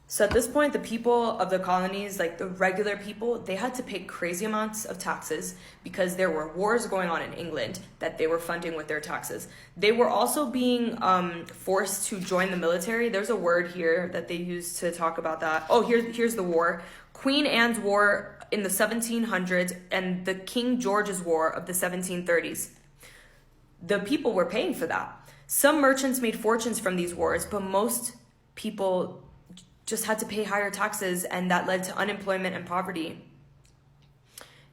So at this point, the people of the colonies, like the regular people, they had to pay crazy amounts of taxes because there were wars going on in England that they were funding with their taxes. They were also being forced to join the military. There's a word here that they use to talk about that. Oh, here's the war. Queen Anne's War in the 1700s and the King George's War of the 1730s. The people were paying for that. Some merchants made fortunes from these wars, but most people just had to pay higher taxes, and that led to unemployment and poverty.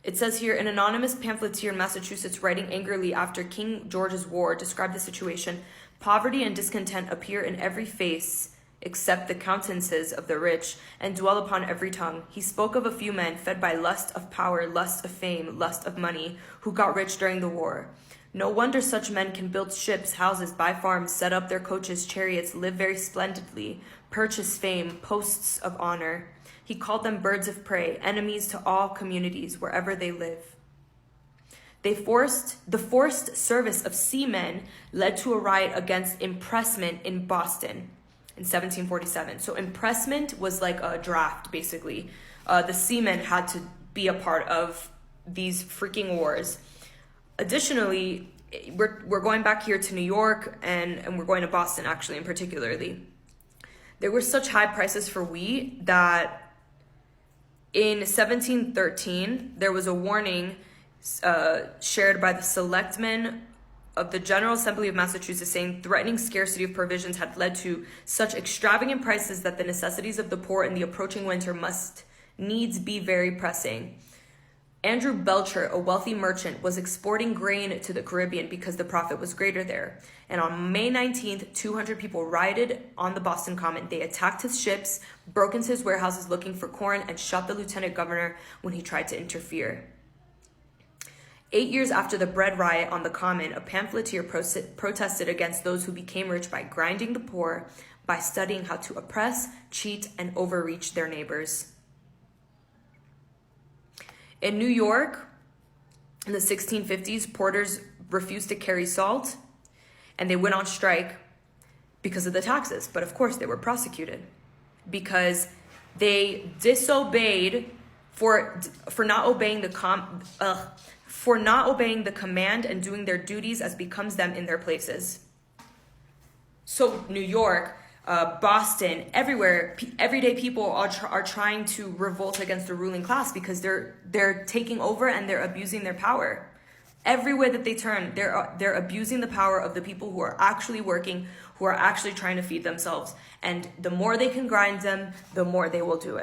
It says here, an anonymous pamphleteer in Massachusetts writing angrily after King George's War described the situation. Poverty and discontent appear in every face except the countenances of the rich, and dwell upon every tongue. He spoke of a few men fed by lust of power, lust of fame, lust of money, who got rich during the war. No wonder such men can build ships, houses, buy farms, set up their coaches, chariots, live very splendidly, purchase fame, posts of honor. He called them birds of prey, enemies to all communities, wherever they live. The forced service of seamen led to a riot against impressment in Boston in 1747. So impressment was like a draft, basically. The seamen had to be a part of these freaking wars. Additionally, we're going back here to New York, and we're going to Boston, actually, in particularly. There were such high prices for wheat that in 1713, there was a warning shared by the selectmen of the General Assembly of Massachusetts saying threatening scarcity of provisions had led to such extravagant prices that the necessities of the poor in the approaching winter must needs be very pressing. Andrew Belcher, a wealthy merchant, was exporting grain to the Caribbean because the profit was greater there. And on May 19th, 200 people rioted on the Boston Common. They attacked his ships, broke into his warehouses looking for corn, and shot the lieutenant governor when he tried to interfere. 8 years after the bread riot on the Common, a pamphleteer protested against those who became rich by grinding the poor, by studying how to oppress, cheat, and overreach their neighbors. In New York, in the 1650s, porters refused to carry salt, and they went on strike because of the taxes. But of course, they were prosecuted because they disobeyed for not obeying the command and doing their duties as becomes them in their places. So New York, Boston, everywhere, everyday people are trying to revolt against the ruling class because they're taking over and they're abusing their power. Everywhere that they turn, they're abusing the power of the people who are actually working, who are actually trying to feed themselves. And the more they can grind them, the more they will do it.